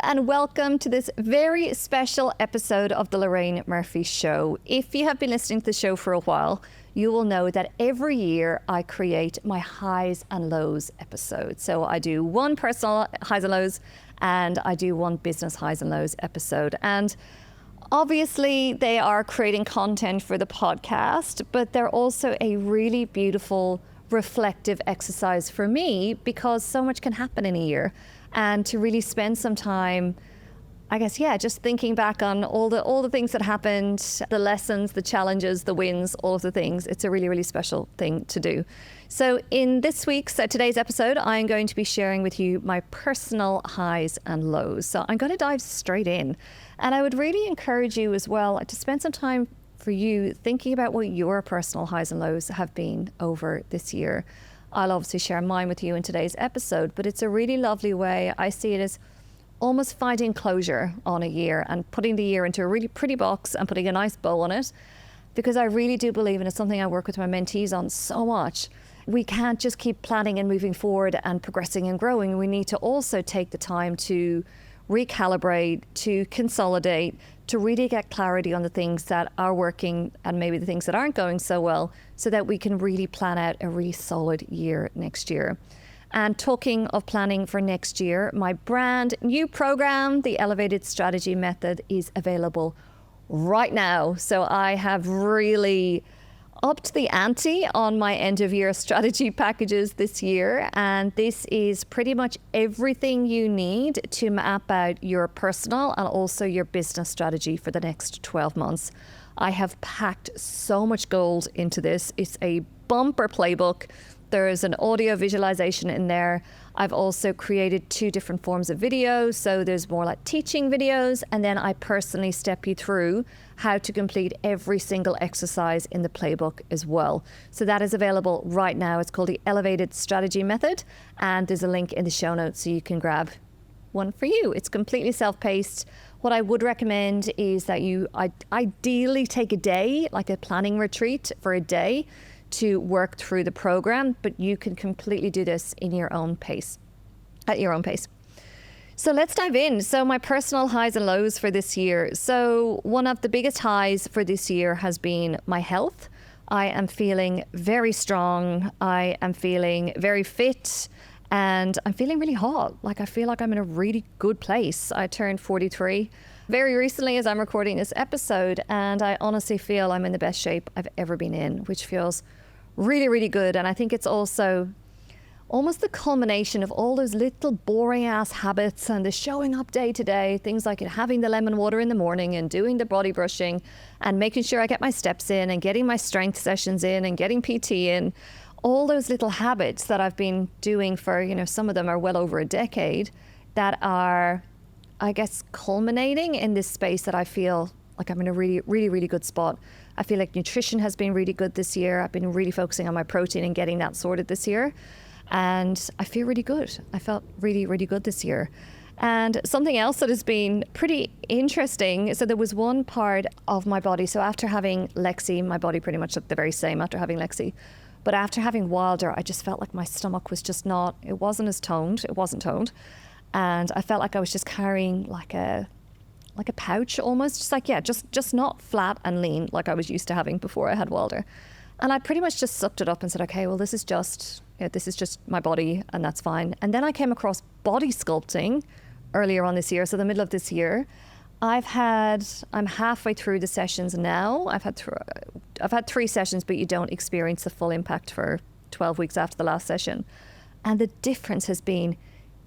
and welcome to this very special episode of The Lorraine Murphy Show. If you have been listening to the show for a while, you will know that every year I create my highs and lows episode. So I do one personal highs and lows, and I do one business highs and lows episode. And obviously they are creating content for the podcast, but they're also a really beautiful reflective exercise for me because so much can happen in a year. And to really spend some time, I guess, just thinking back on all the things that happened, the lessons, the challenges, the wins, all of the things. It's a really, really special thing to do. So in today's episode, I'm going to be sharing with you my personal highs and lows. So I'm going to dive straight in. And I would really encourage you as well to spend some time for you thinking about what your personal highs and lows have been over this year. I'll obviously share mine with you in today's episode, but it's a really lovely way. I see it as almost finding closure on a year and putting the year into a really pretty box and putting a nice bow on it, because I really do believe, and it's something I work with my mentees on so much, we can't just keep planning and moving forward and progressing and growing. We need to also take the time to recalibrate, to consolidate, to really get clarity on the things that are working and maybe the things that aren't going so well, so that we can really plan out a really solid year next year. And talking of planning for next year, my brand new program, the Elevated Strategy Method, is available right now. So I have really upped the ante on my end of year strategy packages this year. And this is pretty much everything you need to map out your personal and also your business strategy for the next 12 months. I have packed so much gold into this. It's a bumper playbook. There's an audio visualization in there. I've also created 2 different forms of video. So there's more like teaching videos, and then I personally step you through how to complete every single exercise in the playbook as well. So that is available right now. It's called the Elevated Strategy Method, and there's a link in the show notes so you can grab one for you. It's completely self-paced. What I would recommend is that you ideally take a day, like a planning retreat for a day, to work through the program, but you can completely do this in your own pace, at your own pace. So let's dive in. So my personal highs and lows for this year. So one of the biggest highs for this year has been my health. I am feeling very strong. I am feeling very fit, and I'm feeling really hot. Like I feel like I'm in a really good place. I turned 43 very recently as I'm recording this episode, and I honestly feel I'm in the best shape I've ever been in, which feels really, really good. And I think it's also almost the culmination of all those little boring ass habits and the showing up day to day, things like having the lemon water in the morning and doing the body brushing and making sure I get my steps in and getting my strength sessions in and getting PT in. All those little habits that I've been doing for, some of them are well over a decade, that are, I guess, culminating in this space that I feel like I'm in a really, really, really good spot. I feel like nutrition has been really good this year. I've been really focusing on my protein and getting that sorted this year. And I feel really good. I felt really, really good this year. And something else that has been pretty interesting, so there was one part of my body. So after having Lexi, my body pretty much looked the very same after having Lexi. But after having Wilder, I just felt like my stomach was just it wasn't toned. And I felt like I was just carrying like a pouch almost, just not flat and lean like I was used to having before I had Wilder. And I pretty much just sucked it up and said, okay, well, this is just my body, and that's fine. And then I came across body sculpting earlier on this year, so the middle of this year. I'm halfway through the sessions now. I've had 3 sessions, but you don't experience the full impact for 12 weeks after the last session. And the difference has been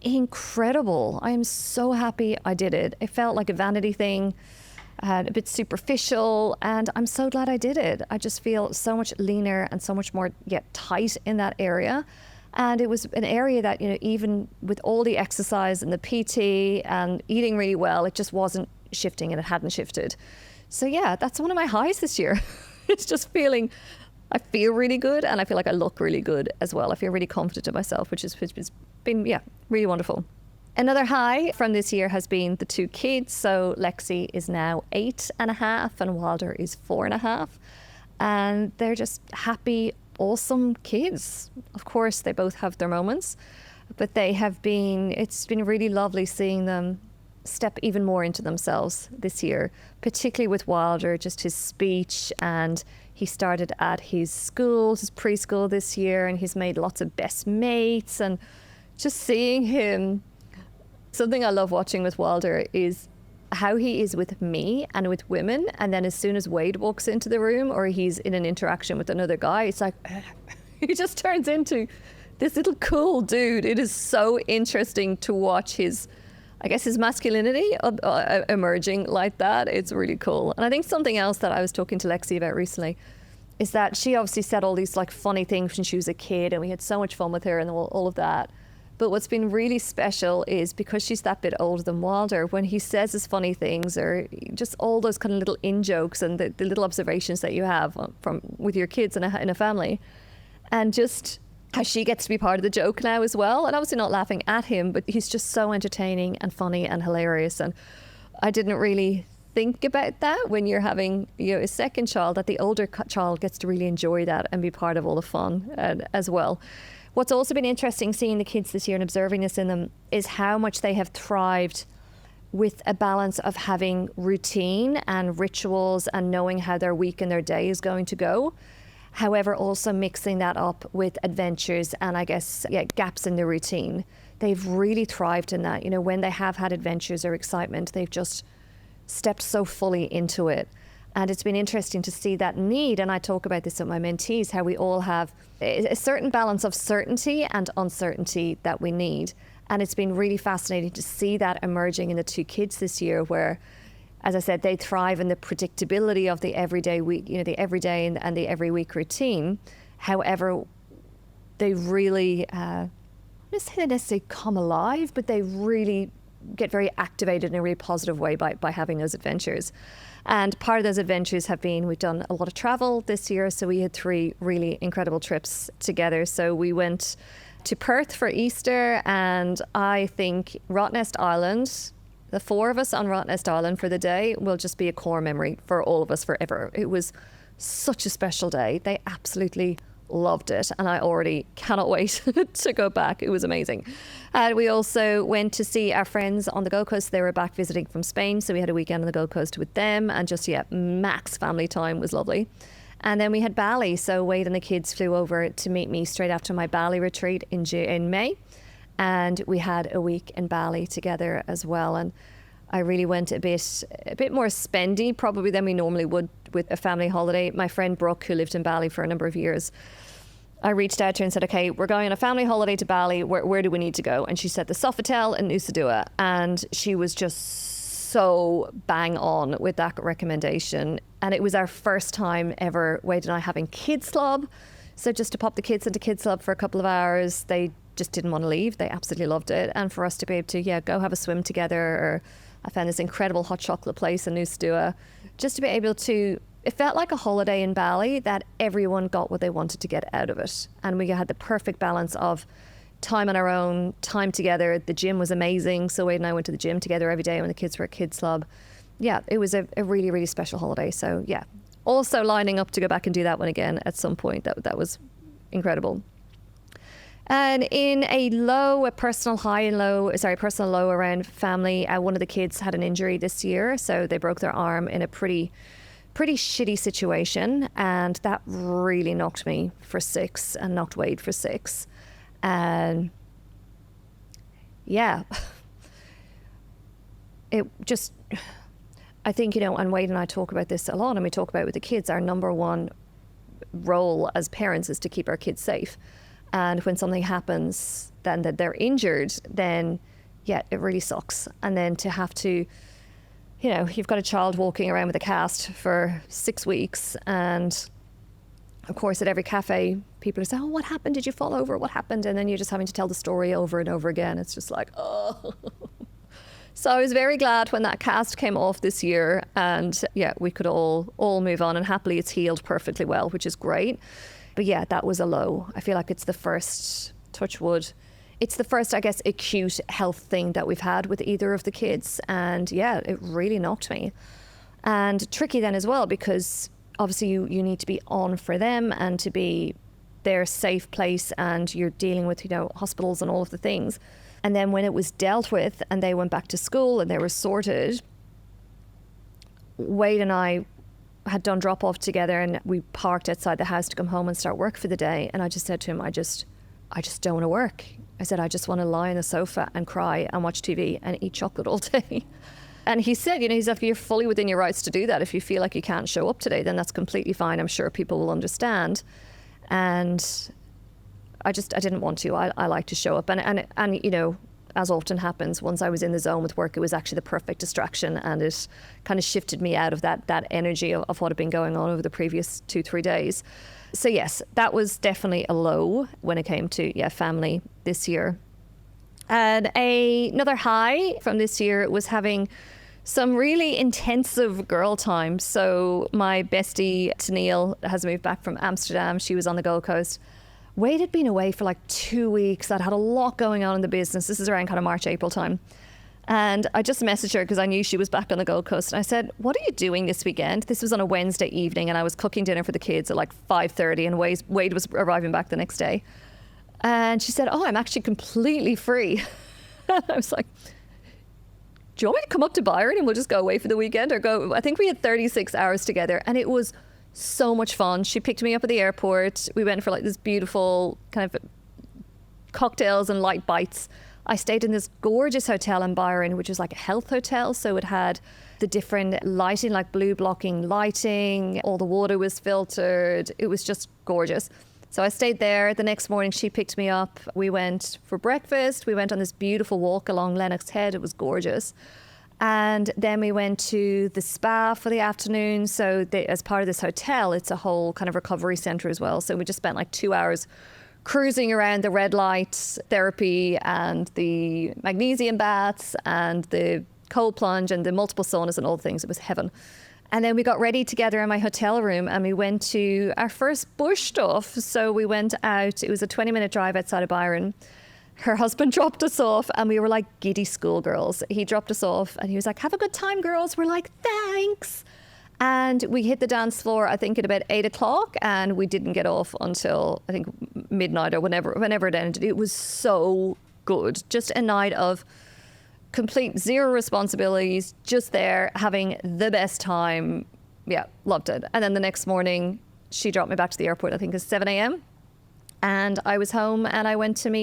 incredible. I am so happy I did it. It felt like a vanity thing, a bit superficial, and I'm so glad I did it. I just feel so much leaner and so much more tight in that area. And it was an area that, even with all the exercise and the PT and eating really well, it just wasn't shifting, and it hadn't shifted. So that's one of my highs this year. It's just I feel really good, and I feel like I look really good as well. I feel really confident in myself, which has been, really wonderful. Another high from this year has been the 2 kids. So Lexi is now 8.5 and Wilder is 4.5. And they're just happy, awesome kids. Of course, they both have their moments, but it's been really lovely seeing them step even more into themselves this year, particularly with Wilder, just his speech. And he started at his school, his preschool this year, and he's made lots of best mates. And just seeing him, something I love watching with Wilder is how he is with me and with women. And then as soon as Wade walks into the room or he's in an interaction with another guy, it's like he just turns into this little cool dude. It is so interesting to watch his masculinity emerging like that. It's really cool. And I think something else that I was talking to Lexi about recently is that she obviously said all these like funny things when she was a kid, and we had so much fun with her and all of that. But what's been really special is because she's that bit older than Wilder, when he says his funny things or just all those kind of little in-jokes and the little observations that you have with your kids in a family, and just how she gets to be part of the joke now as well. And obviously not laughing at him, but he's just so entertaining and funny and hilarious. And I didn't really think about that when you're having a second child, that the older child gets to really enjoy that and be part of all the fun as well. What's also been interesting seeing the kids this year and observing this in them is how much they have thrived with a balance of having routine and rituals and knowing how their week and their day is going to go. However, also mixing that up with adventures and gaps in the routine. They've really thrived in that. When they have had adventures or excitement, they've just stepped so fully into it. And it's been interesting to see that need. And I talk about this with my mentees, how we all have a certain balance of certainty and uncertainty that we need. And it's been really fascinating to see that emerging in the two kids this year, where, as I said, they thrive in the predictability of the everyday week, the everyday and the every week routine. However, they really, I don't say they necessarily come alive, but they really get very activated in a really positive way by having those adventures. And part of those adventures have been, we've done a lot of travel this year. So we had 3 really incredible trips together. So we went to Perth for Easter, and I think Rottnest Island, the 4 of us on Rottnest Island for the day, will just be a core memory for all of us forever. It was such a special day. They absolutely loved it, and I already cannot wait to go back. It was amazing. And we also went to see our friends on the Gold Coast. They were back visiting from Spain, so we had a weekend on the Gold Coast with them, and just max family time. Was lovely. And then we had Bali, so Wade and the kids flew over to meet me straight after my Bali retreat in May, and we had a week in Bali together as well. And I really went a bit more spendy probably than we normally would with a family holiday. My friend Brooke, who lived in Bali for a number of years, I reached out to her and said, okay, we're going on a family holiday to Bali. Where do we need to go? And she said the Sofitel in Nusa Dua. And she was just so bang on with that recommendation. And it was our first time ever, Wade and I, having kids club. So just to pop the kids into kids club for a couple of hours, they just didn't want to leave. They absolutely loved it. And for us to be able to, go have a swim together, or I found this incredible hot chocolate place in Nusa Dua, just to be able to, it felt like a holiday in Bali that everyone got what they wanted to get out of it. And we had the perfect balance of time on our own, time together. The gym was amazing. So Wade and I went to the gym together every day when the kids were at Kids Club. Yeah, it was a really, really special holiday. So yeah, also lining up to go back and do that one again at some point. That was incredible. And in a personal low around family, one of the kids had an injury this year. So they broke their arm in a pretty shitty situation. And that really knocked me for 6 and knocked Wade for 6. And yeah, it just, I think, and Wade and I talk about this a lot, and we talk about it with the kids, our number one role as parents is to keep our kids safe. And when something happens, then that they're injured, then yeah, it really sucks. And then to have to, you've got a child walking around with a cast for 6 weeks, and of course at every cafe people are saying, oh, what happened? Did you fall over? What happened? And then you're just having to tell the story over and over again. It's just like, oh. So I was very glad when that cast came off this year, and yeah, we could all move on, and happily it's healed perfectly well, which is great. But yeah, that was a low. I feel like it's the first, touch wood, it's the first, I guess, acute health thing that we've had with either of the kids. And yeah, it really knocked me. And tricky then as well, because obviously you need to be on for them and to be their safe place, and you're dealing with, hospitals and all of the things. And then when it was dealt with and they went back to school and they were sorted, Wade and I had done drop off together and we parked outside the house to come home and start work for the day. And I just said to him, I just don't want to work. I said, I just want to lie on the sofa and cry and watch TV and eat chocolate all day. And he said, he's like, you're fully within your rights to do that. If you feel like you can't show up today, then that's completely fine. I'm sure people will understand. And I didn't want to. I like to show up. And as often happens, once I was in the zone with work, it was actually the perfect distraction, and it kind of shifted me out of that energy of what had been going on over the previous 2-3 days. So yes, that was definitely a low when it came to family this year. And another high from this year was having some really intensive girl time. So my bestie Tennille has moved back from Amsterdam. She was on the Gold Coast. Wade had been away for like 2 weeks. I'd had a lot going on in the business. This is around kind of March, April time. And I just messaged her because I knew she was back on the Gold Coast. And I said, what are you doing this weekend? This was on a Wednesday evening and I was cooking dinner for the kids at like 5:30 and Wade was arriving back the next day. And she said, I'm actually completely free. I was like, do you want me to come up to Byron and we'll just go away for the weekend or go? I think we had 36 hours together and it was so much fun. She picked me up at the airport. We went for like this beautiful kind of cocktails and light bites. I stayed in this gorgeous hotel in Byron, which was like a health hotel. So it had the different lighting, like blue blocking lighting. All the water was filtered. It was just gorgeous. So I stayed there. The next morning, she picked me up. We went for breakfast. We went on this beautiful walk along Lennox Head. It was gorgeous. And then we went to the spa for the afternoon. So as part of this hotel, it's a whole kind of recovery center as well. So we just spent like 2 hours cruising around the red light therapy and the magnesium baths and the cold plunge and the multiple saunas and all the things. It was heaven. And then we got ready together in my hotel room and we went to our first bush stuff. So we went out. It was a 20-minute drive outside of Byron. Her husband dropped us off and we were like giddy schoolgirls. He dropped us off and he was like, have a good time, girls. We're like, thanks. And we hit the dance floor, I think, at about 8 o'clock, and we didn't get off until, I think, midnight or whenever it ended. It was so good. Just a night of complete zero responsibilities, just there, having the best time. Yeah, loved it. And then the next morning, she dropped me back to the airport, I think it's 7 a.m. And I was home and I went and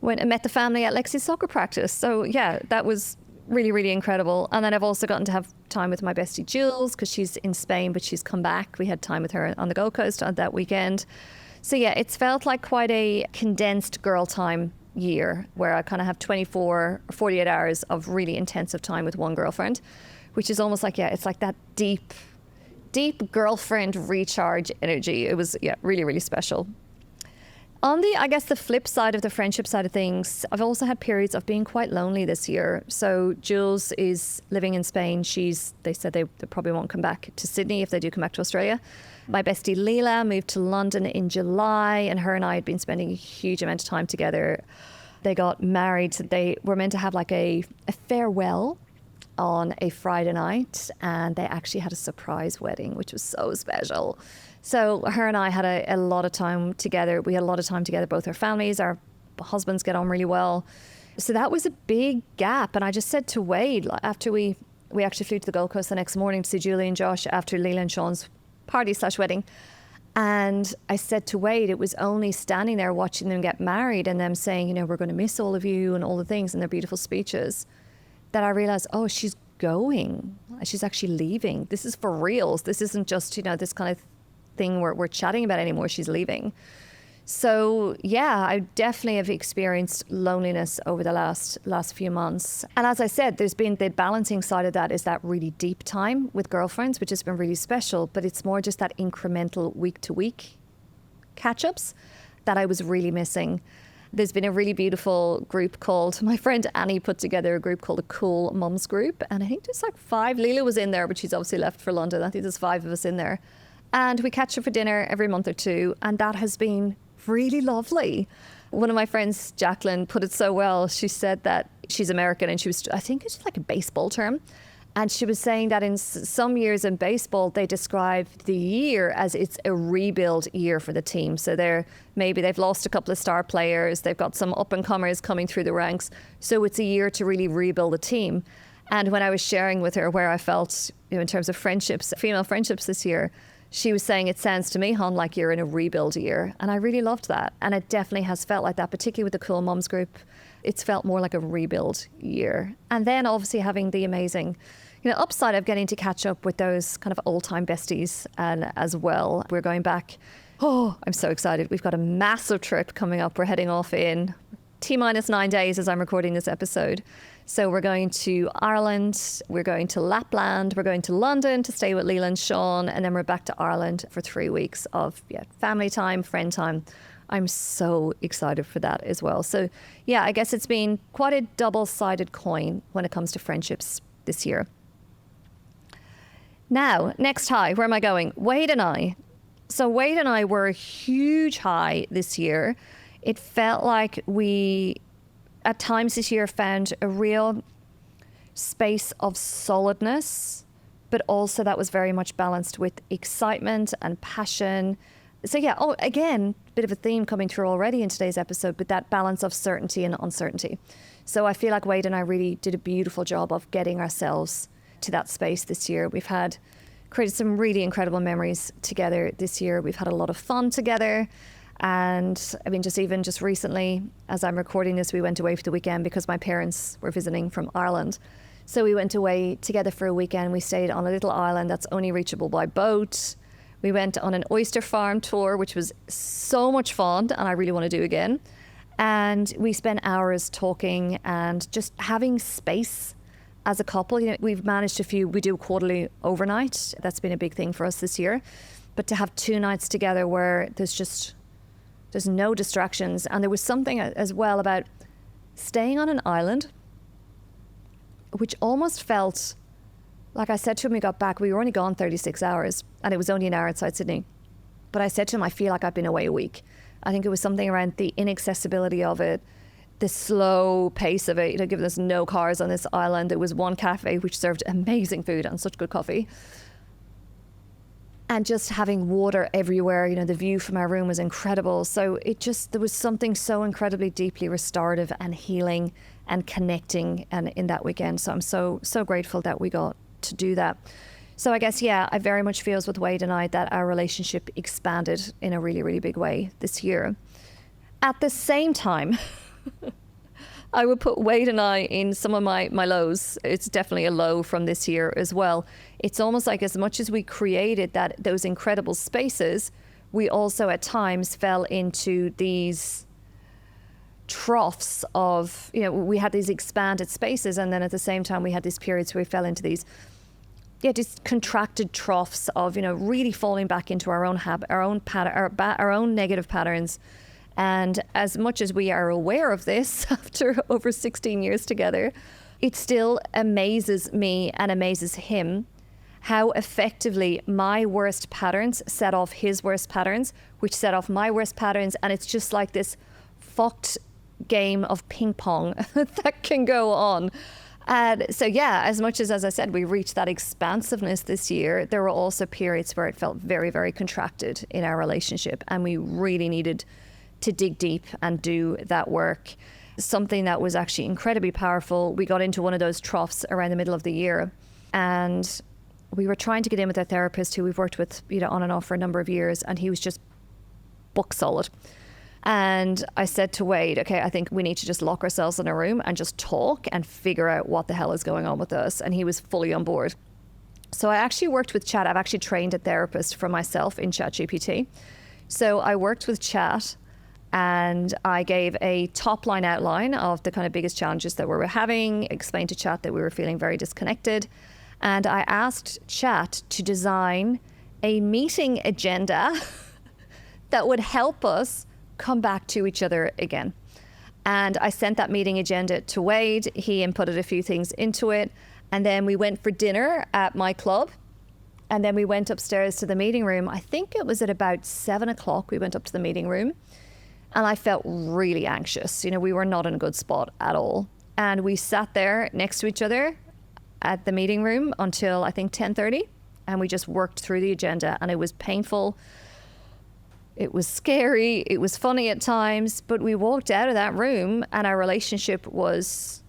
met the family at Lexi's soccer practice. So yeah, that was really, really incredible. And then I've also gotten to have time with my bestie Jules because she's in Spain, but she's come back. We had time with her on the Gold Coast on that weekend. So yeah, it's felt like quite a condensed girl time year where I kind of have 24 or 48 hours of really intensive time with one girlfriend, which is almost like, it's like that deep girlfriend recharge energy. It was, really, really special. On the flip side of the friendship side of things, I've also had periods of being quite lonely this year. So Jules is living in Spain. They said they probably won't come back to Sydney if they do come back to Australia. My bestie Leela moved to London in July, and her and I had been spending a huge amount of time together. They got married. They were meant to have like a farewell on a Friday night, and they actually had a surprise wedding, which was so special. So her and I had a lot of time together. We had a lot of time together, both our families, our husbands get on really well. So that was a big gap. And I just said to Wade, after we actually flew to the Gold Coast the next morning to see Julie and Josh after Leila and Sean's party/wedding. And I said to Wade, it was only standing there watching them get married and them saying, we're going to miss all of you and all the things and their beautiful speeches, that I realized, she's going. She's actually leaving. This is for reals. This isn't just, this kind of thing we're chatting about anymore. She's leaving. So yeah, I definitely have experienced loneliness over the last few months. And as I said, there's been the balancing side of that is that really deep time with girlfriends, which has been really special, but it's more just that incremental week to week catch-ups that I was really missing. There's been a really beautiful group called, my friend Annie put together a group called the Cool Mums Group. And I think there's like 5, Leila was in there, but she's obviously left for London. I think there's 5 of us in there. And we catch up for dinner every month or two. And that has been really lovely. One of my friends, Jacqueline, put it so well. She said that she's American and I think it's like a baseball term. And she was saying that in some years in baseball, they describe the year as it's a rebuild year for the team. So maybe they've lost a couple of star players. They've got some up and comers coming through the ranks. So it's a year to really rebuild the team. And when I was sharing with her where I felt, in terms of friendships, female friendships this year, she was saying, it sounds to me, Hon, like you're in a rebuild year. And I really loved that. And it definitely has felt like that, particularly with the Cool Mums group. It's felt more like a rebuild year. And then obviously having the amazing, upside of getting to catch up with those kind of old-time besties and as well. We're going back. Oh, I'm so excited. We've got a massive trip coming up. We're heading off in T-minus 9 days as I'm recording this episode. So we're going to Ireland, we're going to Lapland, we're going to London to stay with Leland, Sean, and then we're back to Ireland for 3 weeks of family time, friend time. I'm so excited for that as well. So yeah, I guess it's been quite a double-sided coin when it comes to friendships this year. Now, next high, where am I going? Wade and I. So Wade and I were a huge high this year. It felt like we, at times this year, found a real space of solidness, but also that was very much balanced with excitement and passion. So yeah, again, bit of a theme coming through already in today's episode, but that balance of certainty and uncertainty. So I feel like Wade and I really did a beautiful job of getting ourselves to that space this year. We've created some really incredible memories together this year. We've had a lot of fun together. And I mean, just recently, as I'm recording this, we went away for the weekend because my parents were visiting from Ireland. So we went away together for a weekend. We stayed on a little island that's only reachable by boat. We went on an oyster farm tour, which was so much fun and I really want to do again. And we spent hours talking and just having space as a couple. We've managed we do quarterly overnight. That's been a big thing for us this year. But to have 2 nights together where there's no distractions. And there was something as well about staying on an island, which almost felt, like I said to him, we got back, we were only gone 36 hours and it was only an hour outside Sydney. But I said to him, I feel like I've been away a week. I think it was something around the inaccessibility of it, the slow pace of it. Given there's no cars on this island, there was one cafe which served amazing food and such good coffee. And just having water everywhere, the view from our room was incredible. So there was something so incredibly deeply restorative and healing and connecting and in that weekend. So I'm so grateful that we got to do that. So I guess, I very much feels with Wade and I that our relationship expanded in a really, really big way this year. At the same time, I would put Wade and I in some of my lows. It's definitely a low from this year as well. It's almost like as much as we created those incredible spaces, we also at times fell into these troughs of, we had these expanded spaces, and then at the same time we had these periods where we fell into these contracted troughs of, really falling back into our own our own negative patterns. And as much as we are aware of this after over 16 years together, it still amazes me and amazes him how effectively my worst patterns set off his worst patterns, which set off my worst patterns. And it's just like this fucked game of ping pong that can go on. And so, as much as I said, we reached that expansiveness this year, there were also periods where it felt very, very contracted in our relationship. And we really needed to dig deep and do that work. Something that was actually incredibly powerful. We got into one of those troughs around the middle of the year, and we were trying to get in with a therapist who we've worked with, on and off for a number of years, and he was just book solid. And I said to Wade, okay, I think we need to just lock ourselves in a room and just talk and figure out what the hell is going on with us. And he was fully on board. So I actually worked with Chat. I've actually trained a therapist for myself in ChatGPT. So I worked with Chat, and I gave a top line outline of the kind of biggest challenges that we were having, explained to Chat that we were feeling very disconnected. And I asked Chat to design a meeting agenda that would help us come back to each other again. And I sent that meeting agenda to Wade. He inputted a few things into it. And then we went for dinner at my club. And then we went upstairs to the meeting room. I think it was at about 7:00 we went up to the meeting room. And I felt really anxious. We were not in a good spot at all. And we sat there next to each other at the meeting room until I think 10:30, and we just worked through the agenda, and it was painful. It was scary. It was funny at times, but we walked out of that room and our relationship was,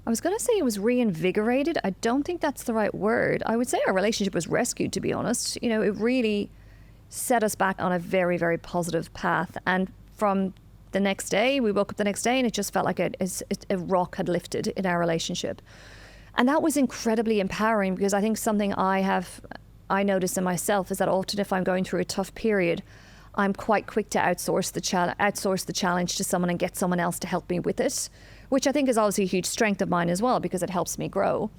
I was going to say it was reinvigorated. I don't think that's the right word. I would say our relationship was rescued, to be honest. You know, it really set us back on a very, very positive path. And from the next day, we woke up the next day and it just felt like a rock had lifted in our relationship. And that was incredibly empowering, because I think something I notice in myself is that often if I'm going through a tough period, I'm quite quick to outsource the challenge to someone and get someone else to help me with it, which I think is obviously a huge strength of mine as well, because it helps me grow.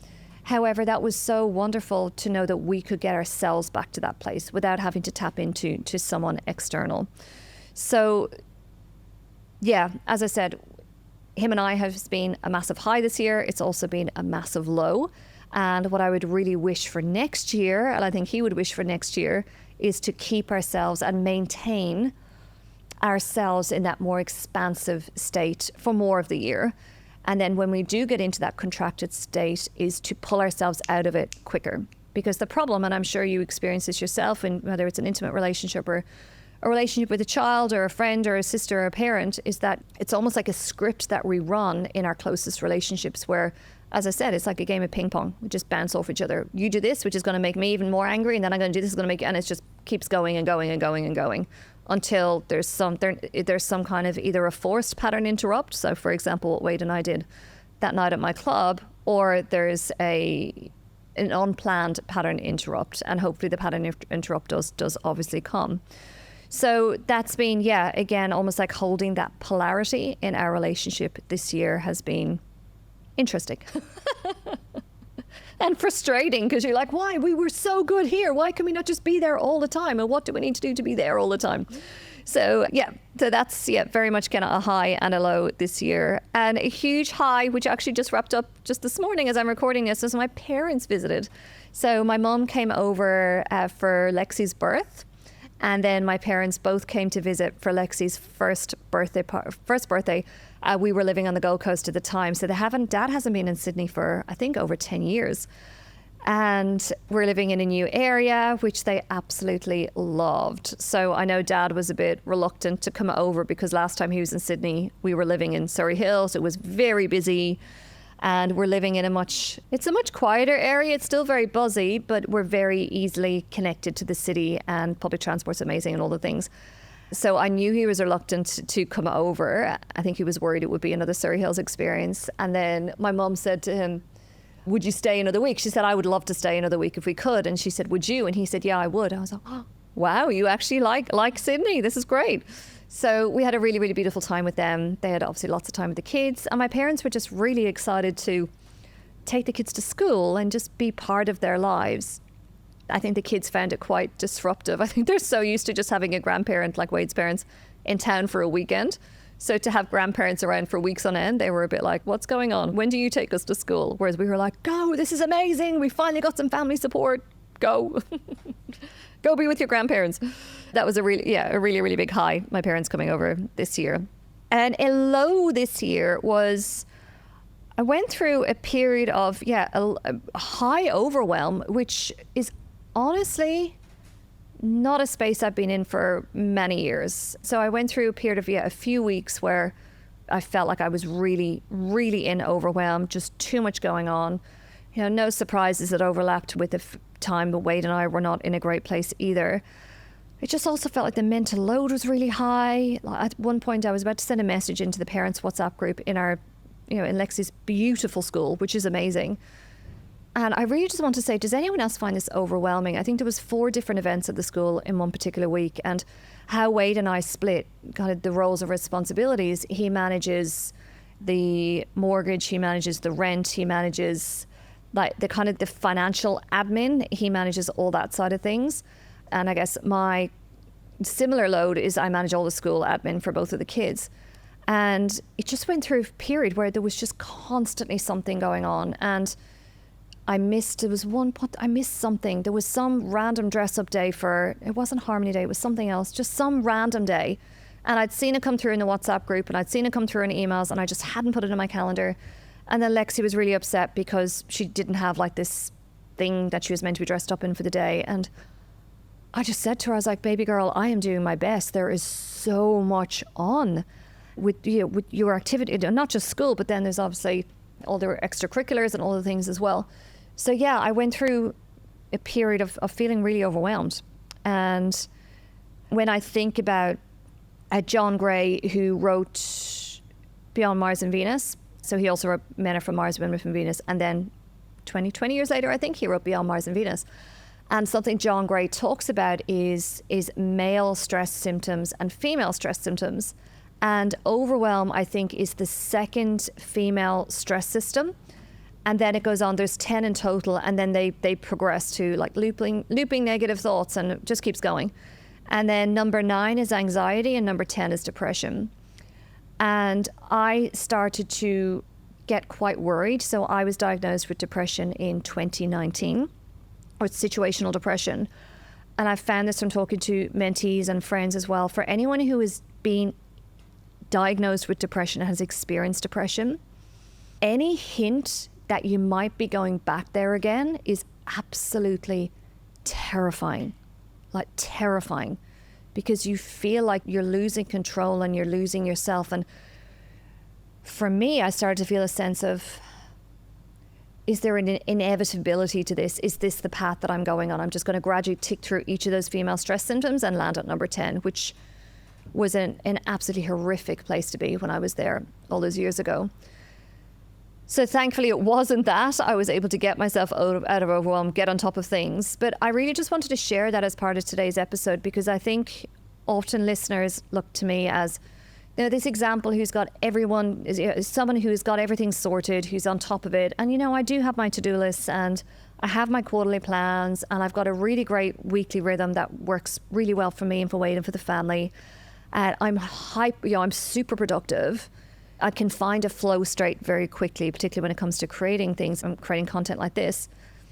However, that was so wonderful to know that we could get ourselves back to that place without having to tap into someone external. So, yeah, as I said, him and I have been a massive high this year. It's also been a massive low. And what I would really wish for next year, and I think he would wish for next year, is to keep ourselves and maintain ourselves in that more expansive state for more of the year. And then when we do get into that contracted state, is to pull ourselves out of it quicker. Because the problem, and I'm sure you experience this yourself, and whether it's an intimate relationship or a relationship with a child or a friend or a sister or a parent, is that it's almost like a script that we run in our closest relationships where, as I said, it's like a game of ping pong. We just bounce off each other. You do this, which is going to make me even more angry, and then I'm going to do this, is going to make, and it just keeps going and going and going and going until there's some kind of either a forced pattern interrupt. So, for example, what Wade and I did that night at my club, or there's an unplanned pattern interrupt, and hopefully the pattern interrupt does obviously come. So that's been, yeah, again, almost like holding that polarity in our relationship this year has been interesting and frustrating, because you're like, why? We were so good here. Why can we not just be there all the time? And what do we need to do to be there all the time? So that's very much kind of a high and a low this year. And a huge high, which actually just wrapped up just this morning as I'm recording this, is my parents visited. So my mom came over for Lexi's birth. And then my parents both came to visit for Lexi's first birthday. We were living on the Gold Coast at the time. So Dad hasn't been in Sydney for, I think, over 10 years. And we're living in a new area, which they absolutely loved. So I know Dad was a bit reluctant to come over, because last time he was in Sydney, we were living in Surrey Hills. It was very busy. And we're living in it's a much quieter area. It's still very buzzy, but we're very easily connected to the city, and public transport's amazing and all the things. So I knew he was reluctant to come over. I think he was worried it would be another Surrey Hills experience. And then my mum said to him, would you stay another week? She said, I would love to stay another week if we could. And she said, would you? And he said, yeah, I would. I was like, oh, wow, you actually like Sydney. This is great. So we had a really, really beautiful time with them. They had obviously lots of time with the kids. And my parents were just really excited to take the kids to school and just be part of their lives. I think the kids found it quite disruptive. I think they're so used to just having a grandparent like Wade's parents in town for a weekend. So to have grandparents around for weeks on end, they were a bit like, what's going on? When do you take us to school? Whereas we were like, go, this is amazing. We finally got some family support. Go. Go be with your grandparents. That was a really, really big high, my parents coming over this year. And a low this year was, I went through a period of, a high overwhelm, which is honestly not a space I've been in for many years. So I went through a period of, a few weeks where I felt like I was really, really in overwhelm, just too much going on. You know, no surprises that overlapped with the time, but Wade and I were not in a great place either. It just also felt like the mental load was really high. At one point, I was about to send a message into the parents' WhatsApp group in our, in Lexi's beautiful school, which is amazing. And I really just want to say, does anyone else find this overwhelming? I think there was 4 different events at the school in one particular week, and how Wade and I split kind of the roles of responsibilities. He manages the mortgage, he manages the rent, he manages like the kind of the financial admin, he manages all that side of things. And I guess my similar load is I manage all the school admin for both of the kids. And it just went through a period where there was just constantly something going on. And I missed something. There was some random dress up day it wasn't Harmony Day, it was something else, just some random day. And I'd seen it come through in the WhatsApp group, and I'd seen it come through in emails, and I just hadn't put it in my calendar. And then Lexi was really upset because she didn't have like this thing that she was meant to be dressed up in for the day. And I just said to her, I was like, baby girl, I am doing my best. There is so much on with your activity, not just school, but then there's obviously all the extracurriculars and all the things as well. So yeah, I went through a period of feeling really overwhelmed. And when I think about John Gray, who wrote Beyond Mars and Venus, so he also wrote Men Are From Mars, Women Are From Venus, and then 20 years later, I think he wrote Beyond Mars and Venus. And something John Gray talks about is male stress symptoms and female stress symptoms. And overwhelm, I think, is the second female stress system. And then it goes on, there's 10 in total, and then they progress to like looping negative thoughts, and it just keeps going. And then number 9 is anxiety, and number 10 is depression. And I started to get quite worried. So I was diagnosed with depression in 2019, or situational depression. And I found this from talking to mentees and friends as well. For anyone who has been diagnosed with depression and has experienced depression, any hint that you might be going back there again is absolutely terrifying, like terrifying, because you feel like you're losing control and you're losing yourself. And for me, I started to feel a sense of, is there an inevitability to this? Is this the path that I'm going on? I'm just going to gradually tick through each of those female stress symptoms and land at number 10, which was an absolutely horrific place to be when I was there all those years ago. So thankfully it wasn't that. I was able to get myself out of overwhelm, get on top of things. But I really just wanted to share that as part of today's episode, because I think often listeners look to me as, you know, this example who's got everyone, is someone who's got everything sorted, who's on top of it. And, you know, I do have my to-do lists, and I have my quarterly plans, and I've got a really great weekly rhythm that works really well for me and for Wade and for the family. And I'm super productive. I can find a flow state very quickly, particularly when it comes to creating things and creating content like this.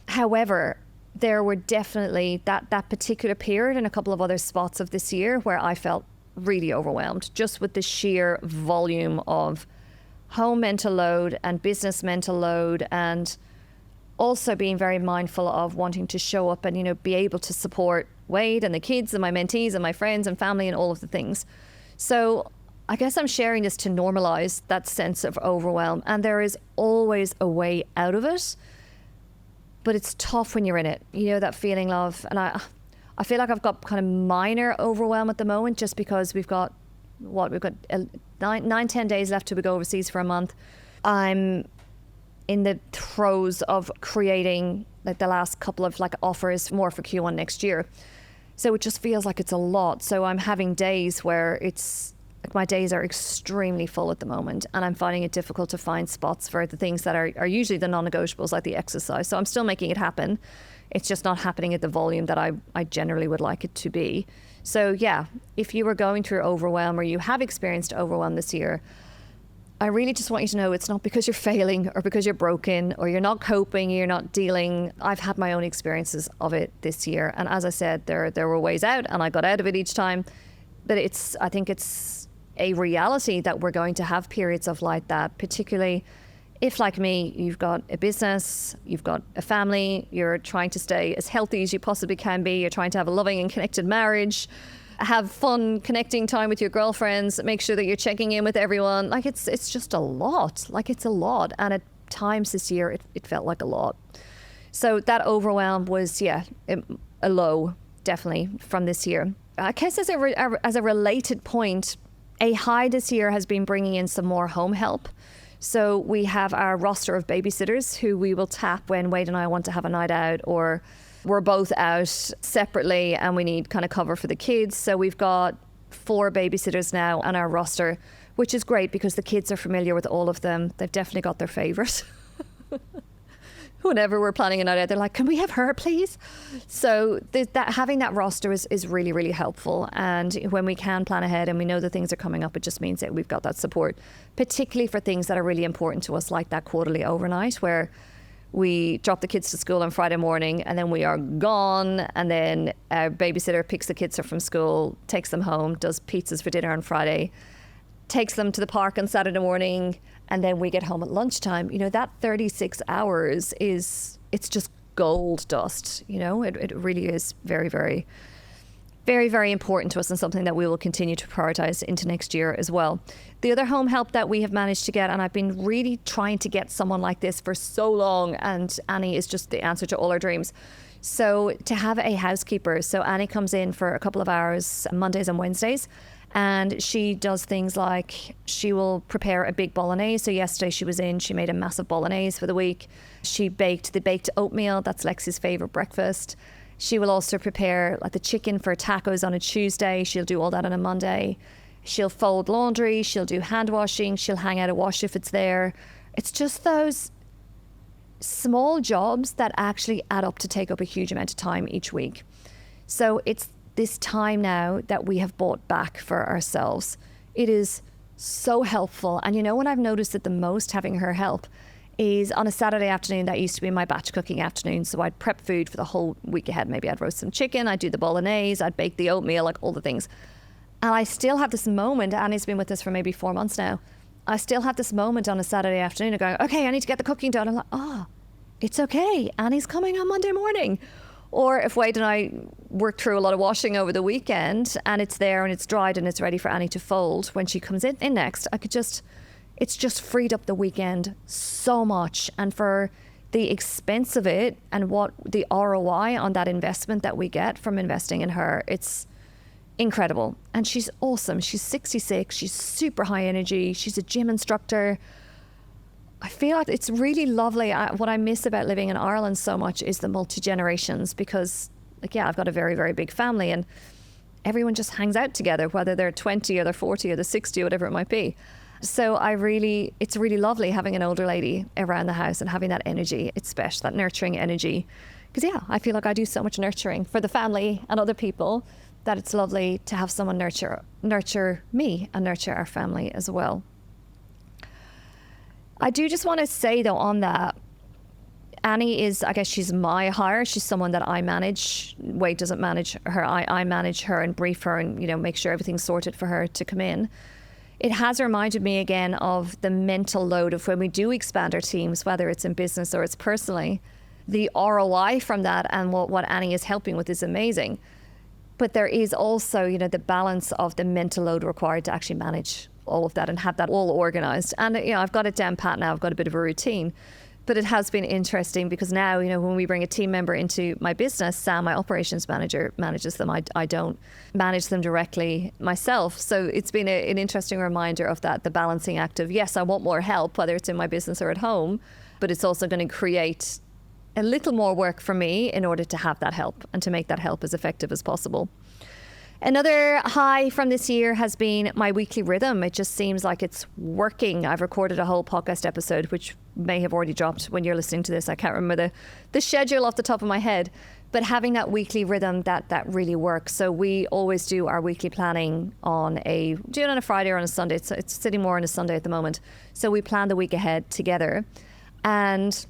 However, there were definitely that particular period and a couple of other spots of this year where I felt really overwhelmed, just with the sheer volume of home mental load and business mental load, and also being very mindful of wanting to show up and, you know, be able to support Wade and the kids and my mentees and my friends and family and all of the things. So I guess I'm sharing this to normalize that sense of overwhelm. And there is always a way out of it, but it's tough when you're in it. You know, that feeling of, and I feel like I've got kind of minor overwhelm at the moment, just because we've got 10 days left till we go overseas for a month. I'm in the throes of creating like the last couple of like offers more for Q1 next year. So it just feels like it's a lot. So I'm having days where it's like my days are extremely full at the moment, and I'm finding it difficult to find spots for the things that are usually the non-negotiables, like the exercise. So I'm still making it happen. It's just not happening at the volume that I generally would like it to be. So yeah, if you were going through overwhelm or you have experienced overwhelm this year, I really just want you to know it's not because you're failing or because you're broken or you're not coping, you're not dealing. I've had my own experiences of it this year. And as I said, there were ways out, and I got out of it each time. But I think it's a reality that we're going to have periods of like that, particularly if, like me, you've got a business, you've got a family, you're trying to stay as healthy as you possibly can be, you're trying to have a loving and connected marriage, have fun connecting time with your girlfriends, make sure that you're checking in with everyone. Like it's just a lot. Like it's a lot. And at times this year, it felt like a lot. So that overwhelm was, a low, definitely, from this year. I guess as a related point, a high this year has been bringing in some more home help. So we have our roster of babysitters who we will tap when Wade and I want to have a night out, or we're both out separately and we need kind of cover for the kids. So we've got 4 babysitters now on our roster, which is great because the kids are familiar with all of them. They've definitely got their favorite. Whenever we're planning a night out, they're like, can we have her, please? So that having that roster is really, really helpful. And when we can plan ahead and we know that things are coming up, it just means that we've got that support, particularly for things that are really important to us, like that quarterly overnight where we drop the kids to school on Friday morning and then we are gone, and then a babysitter picks the kids up from school, takes them home, does pizzas for dinner on Friday, takes them to the park on Saturday morning, and then we get home at lunchtime, that 36 hours it's just gold dust. It really is very, very, very, very important to us, and something that we will continue to prioritize into next year as well. The other home help that we have managed to get, and I've been really trying to get someone like this for so long, and Annie is just the answer to all our dreams. So to have a housekeeper. So Annie comes in for a couple of hours Mondays and Wednesdays, and she does things like she will prepare a big bolognese. So yesterday she made a massive bolognese for the week. She baked the baked oatmeal. That's Lexi's favorite breakfast. She will also prepare like the chicken for tacos on a Tuesday. She'll do all that on a Monday. She'll fold laundry. She'll do hand washing. She'll hang out a wash if it's there. It's just those small jobs that actually add up to take up a huge amount of time each week. So it's this time now that we have bought back for ourselves. It is so helpful. And when I've noticed it the most, having her help, is on a Saturday afternoon. That used to be my batch cooking afternoon. So I'd prep food for the whole week ahead. Maybe I'd roast some chicken, I'd do the bolognese, I'd bake the oatmeal, like all the things. And I still have this moment, Annie's been with us for maybe 4 months now. I still have this moment on a Saturday afternoon of going, okay, I need to get the cooking done. I'm like, it's okay. Annie's coming on Monday morning. Or if Wade and I work through a lot of washing over the weekend and it's there and it's dried and it's ready for Annie to fold, when she comes in next, it's just freed up the weekend so much. And for the expense of it and what the ROI on that investment that we get from investing in her, it's incredible. And she's awesome. She's 66. She's super high energy. She's a gym instructor. I feel like it's really lovely. What I miss about living in Ireland so much is the multi-generations, because I've got a very, very big family and everyone just hangs out together, whether they're 20 or they're 40 or they're 60, whatever it might be. So it's really lovely having an older lady around the house and having that energy. It's special, that nurturing energy. Because I feel like I do so much nurturing for the family and other people, that it's lovely to have someone nurture me and nurture our family as well. I do just want to say, though, on that, Annie is, I guess she's my hire. She's someone that I manage. Wade doesn't manage her. I manage her and brief her and, make sure everything's sorted for her to come in. It has reminded me again of the mental load of when we do expand our teams, whether it's in business or it's personally. The ROI from that and what Annie is helping with is amazing. But there is also, the balance of the mental load required to actually manage all of that and have that all organized. And, I've got it down pat now. I've got a bit of a routine. But it has been interesting because now, when we bring a team member into my business, Sam, my operations manager, manages them. I don't manage them directly myself. So it's been an interesting reminder of that, the balancing act of, yes, I want more help, whether it's in my business or at home, but it's also going to create a little more work for me in order to have that help and to make that help as effective as possible. Another high from this year has been my weekly rhythm. It just seems like it's working. I've recorded a whole podcast episode, which may have already dropped when you're listening to this. I can't remember the schedule off the top of my head, but having that weekly rhythm, that really works. So we always do our weekly planning do it on a Friday or on a Sunday. It's sitting more on a Sunday at the moment. So we plan the week ahead together. And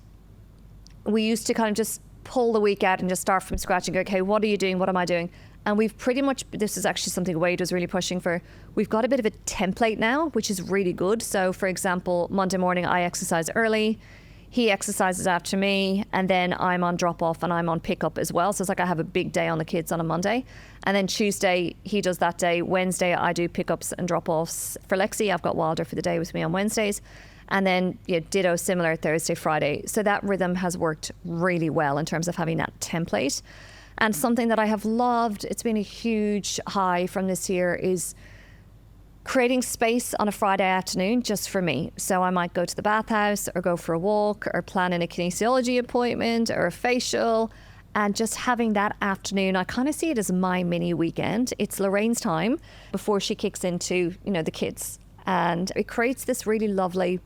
we used to kind of just pull the week out and just start from scratch and go, okay, what are you doing? What am I doing? And we've pretty much, this is actually something Wade was really pushing for. We've got a bit of a template now, which is really good. So for example, Monday morning, I exercise early. He exercises after me, and then I'm on drop off and I'm on pickup as well. So it's like I have a big day on the kids on a Monday. And then Tuesday, he does that day. Wednesday, I do pickups and drop offs for Lexi. I've got Wilder for the day with me on Wednesdays. And then ditto, similar Thursday, Friday. So that rhythm has worked really well in terms of having that template. And something that I have loved, it's been a huge high from this year, is creating space on a Friday afternoon just for me. So I might go to the bathhouse or go for a walk or plan in a kinesiology appointment or a facial, and just having that afternoon. I kind of see it as my mini weekend. It's Lorraine's time before she kicks into, the kids. And it creates this really lovely,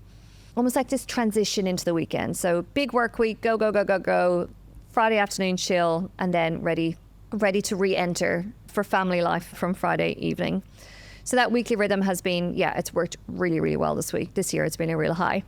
almost like this transition into the weekend. So big work week, go, go, go, go, go. Friday afternoon chill, and then ready to re-enter for family life from Friday evening. So that weekly rhythm has been, it's worked really, really well this year. It's been a real high.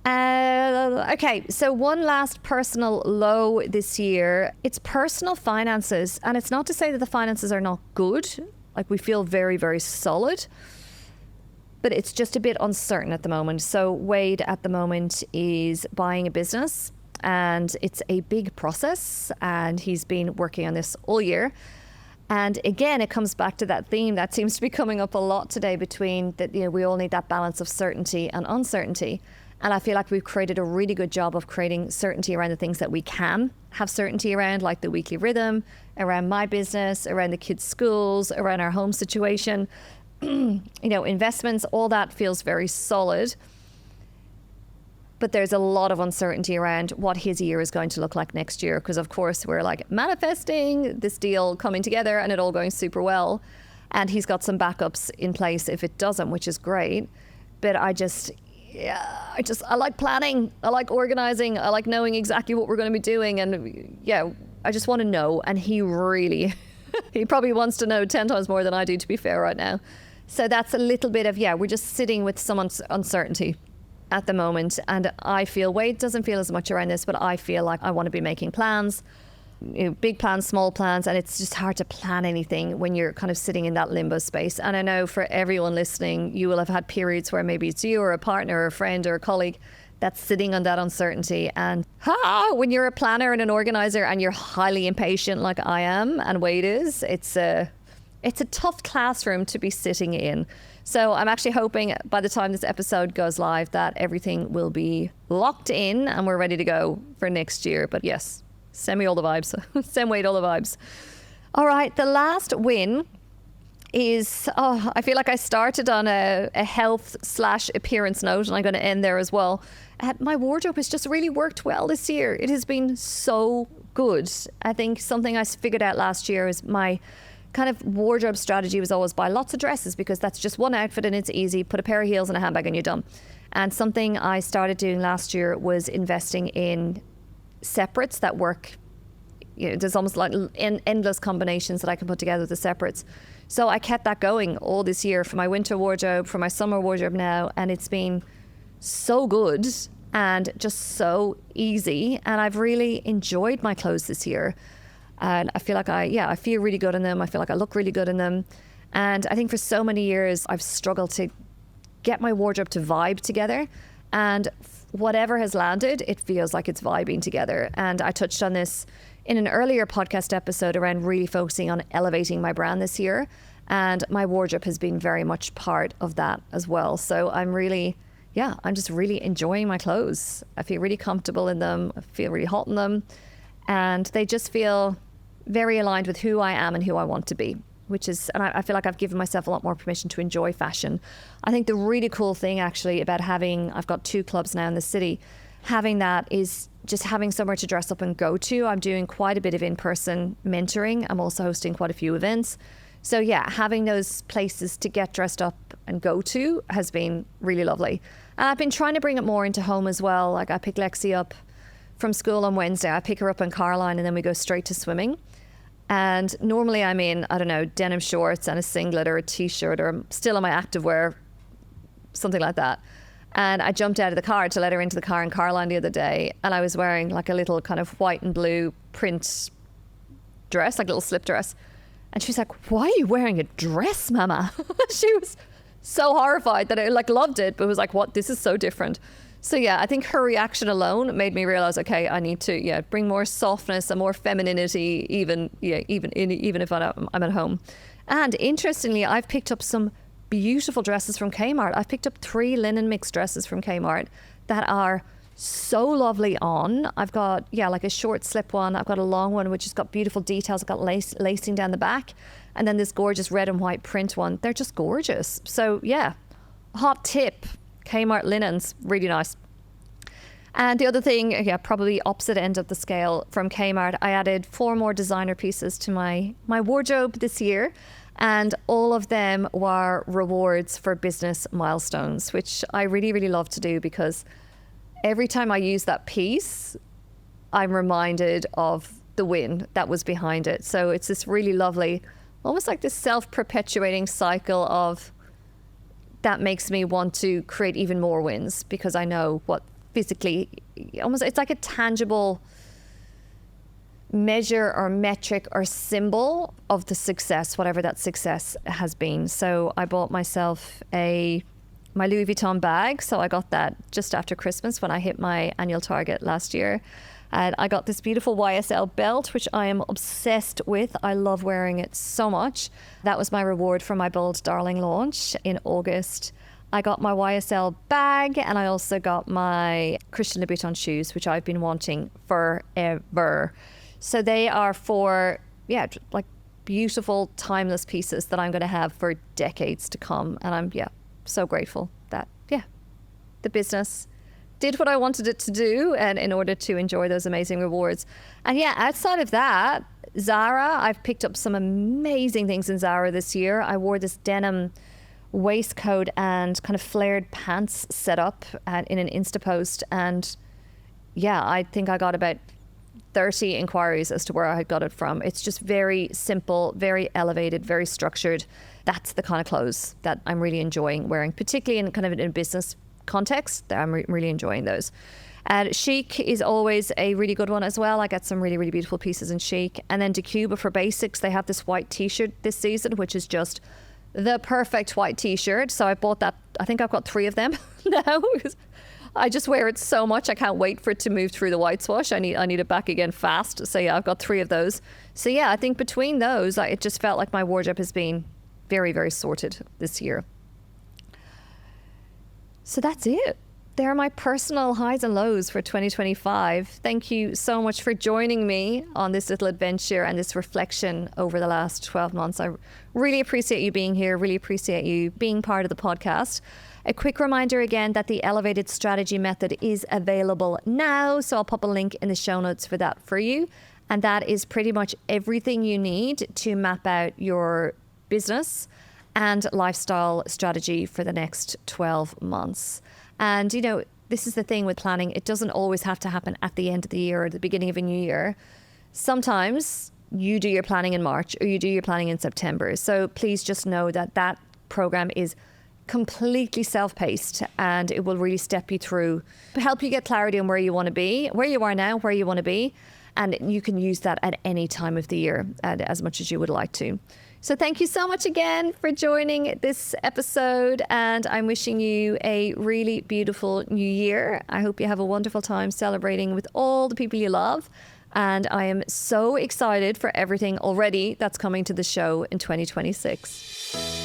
Okay, so one last personal low this year. It's personal finances. And it's not to say that the finances are not good. Like, we feel very, very solid. But it's just, it's been a huge high from this year. It's personal finances. And it's not to say that the finances are not good. Like, we feel very, very solid. But it's just having that but it's just a bit uncertain at the moment. So Wade at the moment is buying a business, and it's a big process, and he's been working on this all year. And again, it comes back to that theme that seems to be coming up a lot today between that, we all need that balance of certainty and uncertainty. And I feel like we've created a really good job of creating certainty around the things that we can have certainty around, like the weekly rhythm, around my business, around the kids' schools, around our home situation, investments, all that feels very solid. But there's a lot of uncertainty around what his year is going to look like next year. Because of course we're like manifesting this deal coming together and it all going super well. And he's got some backups in place if it doesn't, which is great. But I like planning. I like organizing. I like knowing exactly what we're going to be doing. And I just want to know. And he really, he probably wants to know 10 times more than I do, to be fair, right now. So that's a little bit of, we're just sitting with some uncertainty at the moment. And I feel Wade doesn't feel as much around this, but I feel like I want to be making plans, big plans, small plans. And it's just hard to plan anything when you're kind of sitting in that limbo space. And I know for everyone listening, you will have had periods where maybe it's you or a partner or a friend or a colleague that's sitting on that uncertainty. And when you're a planner and an organizer and you're highly impatient like I am and Wade is, it's a tough classroom to be sitting in. So I'm actually hoping by the time this episode goes live that everything will be locked in and we're ready to go for next year. But yes, send me all the vibes. Send Wade all the vibes. All right, the last win is, I feel like I started on a health/appearance note and I'm going to end there as well. My wardrobe has just really worked well this year. It has been so good. I think something I figured out last year is my kind of wardrobe strategy was always buy lots of dresses because that's just one outfit and it's easy. Put a pair of heels and a handbag and you're done. And something I started doing last year was investing in separates that work. There's almost like endless combinations that I can put together with the separates. So I kept that going all this year for my winter wardrobe, for my summer wardrobe now, and it's been so good and just so easy. And I've really enjoyed my clothes this year. And I feel like I feel really good in them. I feel like I look really good in them. And I think for so many years, I've struggled to get my wardrobe to vibe together. And whatever has landed, it feels like it's vibing together. And I touched on this in an earlier podcast episode around really focusing on elevating my brand this year. And my wardrobe has been very much part of that as well. So I'm just really enjoying my clothes. I feel really comfortable in them. I feel really hot in them. And they just feel very aligned with who I am and who I want to be, and I feel like I've given myself a lot more permission to enjoy fashion. I think the really cool thing actually about I've got 2 clubs now in the city, having that is just having somewhere to dress up and go to. I'm doing quite a bit of in-person mentoring. I'm also hosting quite a few events. So having those places to get dressed up and go to has been really lovely. And I've been trying to bring it more into home as well. Like I pick Lexi up from school on Wednesday. I pick her up in Carline and then we go straight to swimming. And normally I'm in, denim shorts and a singlet or a t-shirt, or I'm still in my activewear, something like that. And I jumped out of the car to let her into the car in Carline the other day. And I was wearing like a little kind of white and blue print dress, like a little slip dress. And she's like, "Why are you wearing a dress, Mama?" She was so horrified that I loved it, but was like, "What? This is so different." So I think her reaction alone made me realize, okay, I need to bring more softness and more femininity, even if I'm at home. And interestingly, I've picked up some beautiful dresses from Kmart. I've picked up 3 linen mixed dresses from Kmart that are so lovely on. I've got like a short slip one. I've got a long one which has got beautiful details. I've got lacing down the back, and then this gorgeous red and white print one. They're just gorgeous. So hot tip. Kmart linens, really nice. And the other thing, probably opposite end of the scale from Kmart, I added 4 more designer pieces to my wardrobe this year. And all of them were rewards for business milestones, which I really, really love to do because every time I use that piece, I'm reminded of the win that was behind it. So it's this really lovely, almost like this self-perpetuating cycle of that makes me want to create even more wins because I know what physically, it's like a tangible measure or metric or symbol of the success, whatever that success has been. So I bought myself a my Louis Vuitton bag. So I got that just after Christmas when I hit my annual target last year. And I got this beautiful YSL belt, which I am obsessed with. I love wearing it so much. That was my reward for my Bold Darling launch in August. I got my YSL bag, and I also got my Christian Louboutin shoes, which I've been wanting forever. So they are for, like beautiful, timeless pieces that I'm going to have for decades to come. And I'm, so grateful that, the business did what I wanted it to do, and in order to enjoy those amazing rewards. And outside of that, Zara, I've picked up some amazing things in Zara this year. I wore this denim waistcoat and kind of flared pants set up in an Insta post. And I think I got about 30 inquiries as to where I had got it from. It's just very simple, very elevated, very structured. That's the kind of clothes that I'm really enjoying wearing, particularly in kind of in a business context. I'm really enjoying those. And Chic is always a really good one as well. I got some really, really beautiful pieces in Chic. And then DeCuba for basics, they have this white t-shirt this season, which is just the perfect white t-shirt. So I bought that. I think I've got 3 of them now. I just wear it so much. I can't wait for it to move through the white swash. I need it back again fast. So I've got 3 of those. So I think between those, it just felt like my wardrobe has been very, very sorted this year. So that's it. They're my personal highs and lows for 2025. Thank you so much for joining me on this little adventure and this reflection over the last 12 months. I really appreciate you being here, really appreciate you being part of the podcast. A quick reminder again that the Elevated Strategy Method is available now. So I'll pop a link in the show notes for that for you. And that is pretty much everything you need to map out your business and lifestyle strategy for the next 12 months. And, this is the thing with planning. It doesn't always have to happen at the end of the year or the beginning of a new year. Sometimes you do your planning in March or you do your planning in September. So please just know that program is completely self-paced, and it will really step you through, help you get clarity on where you want to be, where you are now, where you want to be. And you can use that at any time of the year, as much as you would like to. So thank you so much again for joining this episode, and I'm wishing you a really beautiful new year. I hope you have a wonderful time celebrating with all the people you love, and I am so excited for everything already that's coming to the show in 2026.